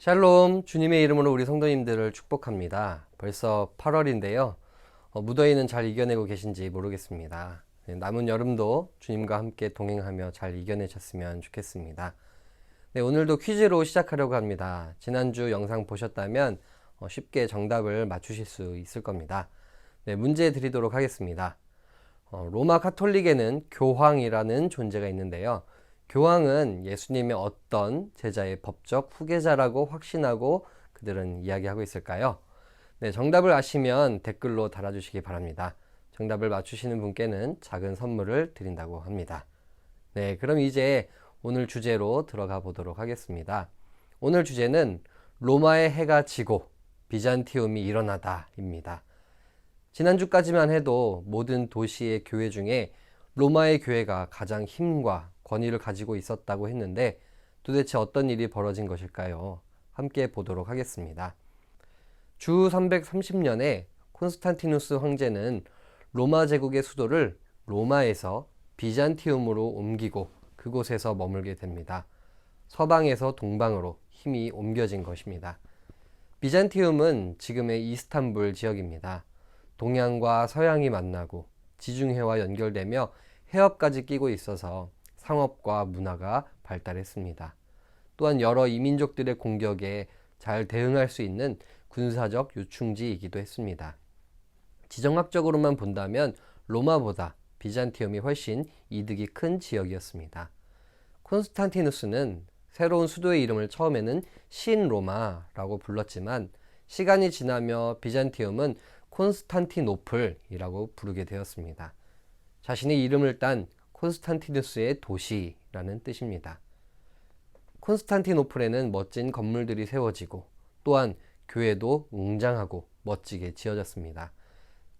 샬롬, 주님의 이름으로 우리 성도님들을 축복합니다. 벌써 8월인데요. 무더위는 잘 이겨내고 계신지 모르겠습니다. 남은 여름도 주님과 함께 동행하며 잘 이겨내셨으면 좋겠습니다. 네, 오늘도 퀴즈로 시작하려고 합니다. 지난주 영상 보셨다면 쉽게 정답을 맞추실 수 있을 겁니다. 네, 문제 드리도록 하겠습니다. 로마 가톨릭에는 교황이라는 존재가 있는데요. 교황은 예수님의 어떤 제자의 법적 후계자라고 확신하고 그들은 이야기하고 있을까요? 네, 정답을 아시면 댓글로 달아주시기 바랍니다. 정답을 맞추시는 분께는 작은 선물을 드린다고 합니다. 네, 그럼 이제 오늘 주제로 들어가 보도록 하겠습니다. 오늘 주제는 로마의 해가 지고 비잔티움이 일어나다입니다. 지난주까지만 해도 모든 도시의 교회 중에 로마의 교회가 가장 힘과 권위를 가지고 있었다고 했는데 도대체 어떤 일이 벌어진 것일까요? 함께 보도록 하겠습니다. 주 330년에 콘스탄티누스 황제는 로마 제국의 수도를 로마에서 비잔티움으로 옮기고 그곳에서 머물게 됩니다. 서방에서 동방으로 힘이 옮겨진 것입니다. 비잔티움은 지금의 이스탄불 지역입니다. 동양과 서양이 만나고 지중해와 연결되며 해협까지 끼고 있어서 상업과 문화가 발달했습니다. 또한 여러 이민족들의 공격에 잘 대응할 수 있는 군사적 요충지이기도 했습니다. 지정학적으로만 본다면 로마보다 비잔티움이 훨씬 이득이 큰 지역이었습니다. 콘스탄티누스는 새로운 수도의 이름을 처음에는 신로마라고 불렀지만 시간이 지나며 비잔티움은 콘스탄티노플이라고 부르게 되었습니다. 자신의 이름을 딴 콘스탄티누스의 도시라는 뜻입니다. 콘스탄티노플에는 멋진 건물들이 세워지고 또한 교회도 웅장하고 멋지게 지어졌습니다.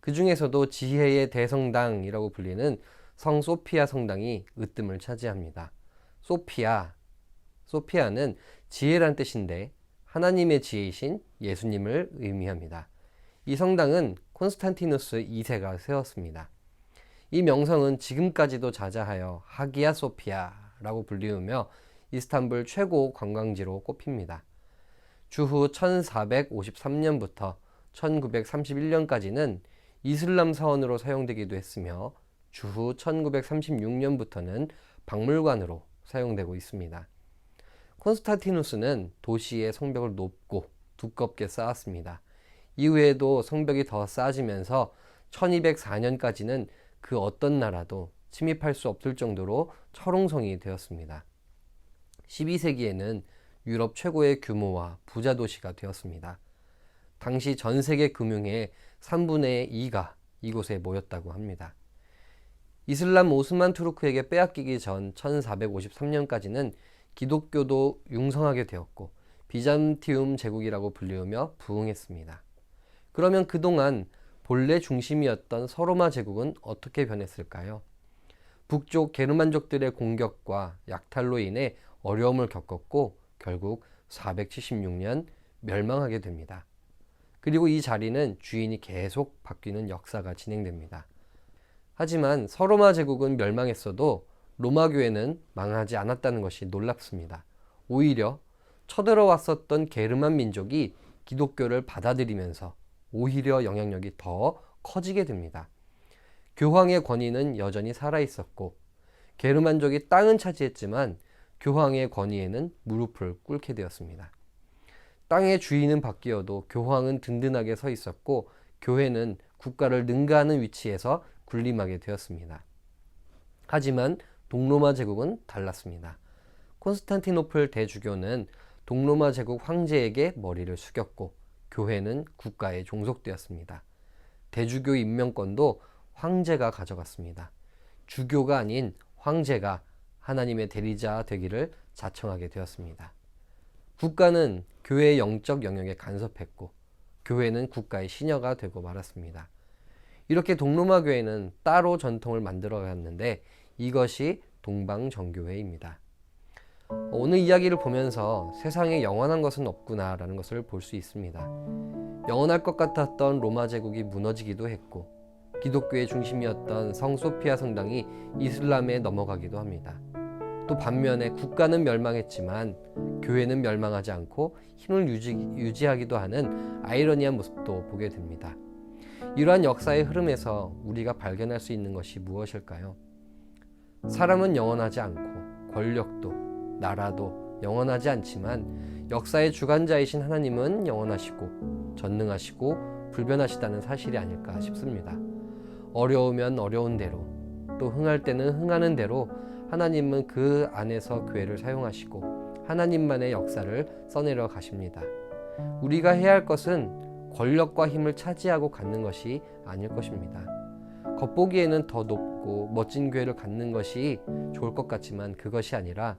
그 중에서도 지혜의 대성당이라고 불리는 성 소피아 성당이 으뜸을 차지합니다. 소피아는 지혜란 뜻인데 하나님의 지혜이신 예수님을 의미합니다. 이 성당은 콘스탄티누스 2세가 세웠습니다. 이 명성은 지금까지도 자자하여 하기야 소피아라고 불리우며 이스탄불 최고 관광지로 꼽힙니다. 주후 1453년부터 1931년까지는 이슬람 사원으로 사용되기도 했으며 주후 1936년부터는 박물관으로 사용되고 있습니다. 콘스탄티누스는 도시의 성벽을 높고 두껍게 쌓았습니다. 이후에도 성벽이 더 쌓아지면서 1204년까지는 그 어떤 나라도 침입할 수 없을 정도로 철옹성이 되었습니다. 12세기에는 유럽 최고의 규모와 부자 도시가 되었습니다. 당시 전 세계 금융의 3분의 2가 이곳에 모였다고 합니다. 이슬람 오스만 투르크에게 빼앗기기 전 1453년까지는 기독교도 융성하게 되었고 비잔티움 제국이라고 불리우며 부흥했습니다. 그러면 그동안 본래 중심이었던 서로마 제국은 어떻게 변했을까요? 북쪽 게르만족들의 공격과 약탈로 인해 어려움을 겪었고 결국 476년 멸망하게 됩니다. 그리고 이 자리는 주인이 계속 바뀌는 역사가 진행됩니다. 하지만 서로마 제국은 멸망했어도 로마 교회는 망하지 않았다는 것이 놀랍습니다. 오히려 쳐들어왔었던 게르만 민족이 기독교를 받아들이면서 오히려 영향력이 더 커지게 됩니다. 교황의 권위는 여전히 살아있었고 게르만족이 땅은 차지했지만 교황의 권위에는 무릎을 꿇게 되었습니다. 땅의 주인은 바뀌어도 교황은 든든하게 서 있었고 교회는 국가를 능가하는 위치에서 군림하게 되었습니다. 하지만 동로마 제국은 달랐습니다. 콘스탄티노플 대주교는 동로마 제국 황제에게 머리를 숙였고 교회는 국가에 종속되었습니다. 대주교 임명권도 황제가 가져갔습니다. 주교가 아닌 황제가 하나님의 대리자 되기를 자청하게 되었습니다. 국가는 교회의 영적 영역에 간섭했고 교회는 국가의 시녀가 되고 말았습니다. 이렇게 동로마 교회는 따로 전통을 만들어갔는데 이것이 동방정교회입니다. 오늘 이야기를 보면서 세상에 영원한 것은 없구나라는 것을 볼 수 있습니다. 영원할 것 같았던 로마 제국이 무너지기도 했고 기독교의 중심이었던 성 소피아 성당이 이슬람에 넘어가기도 합니다. 또 반면에 국가는 멸망했지만 교회는 멸망하지 않고 힘을 유지하기도 하는 아이러니한 모습도 보게 됩니다. 이러한 역사의 흐름에서 우리가 발견할 수 있는 것이 무엇일까요? 사람은 영원하지 않고 권력도 나라도 영원하지 않지만 역사의 주관자이신 하나님은 영원하시고 전능하시고 불변하시다는 사실이 아닐까 싶습니다. 어려우면 어려운 대로, 또 흥할 때는 흥하는 대로 하나님은 그 안에서 교회를 사용하시고 하나님만의 역사를 써내려 가십니다. 우리가 해야 할 것은 권력과 힘을 차지하고 갖는 것이 아닐 것입니다. 겉보기에는 더 높고 멋진 교회를 갖는 것이 좋을 것 같지만 그것이 아니라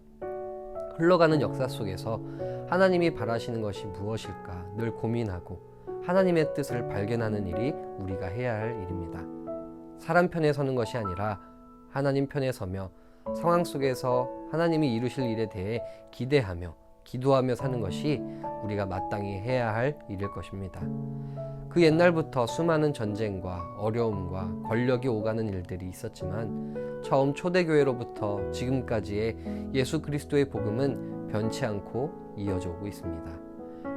흘러가는 역사 속에서 하나님이 바라시는 것이 무엇일까 늘 고민하고 하나님의 뜻을 발견하는 일이 우리가 해야 할 일입니다. 사람 편에 서는 것이 아니라 하나님 편에 서며 상황 속에서 하나님이 이루실 일에 대해 기대하며 기도하며 사는 것이 우리가 마땅히 해야 할 일일 것입니다. 그 옛날부터 수많은 전쟁과 어려움과 권력이 오가는 일들이 있었지만 처음 초대교회로부터 지금까지의 예수 그리스도의 복음은 변치 않고 이어져 오고 있습니다.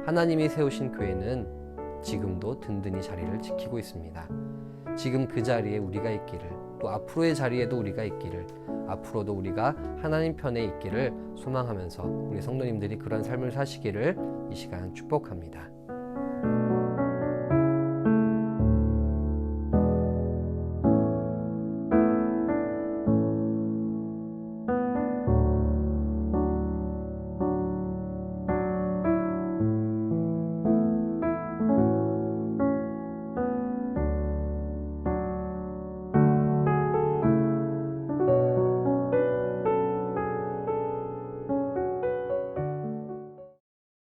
하나님이 세우신 교회는 지금도 든든히 자리를 지키고 있습니다. 지금 그 자리에 우리가 있기를, 또 앞으로의 자리에도 우리가 있기를, 앞으로도 우리가 하나님 편에 있기를 소망하면서 우리 성도님들이 그런 삶을 사시기를 이 시간 축복합니다.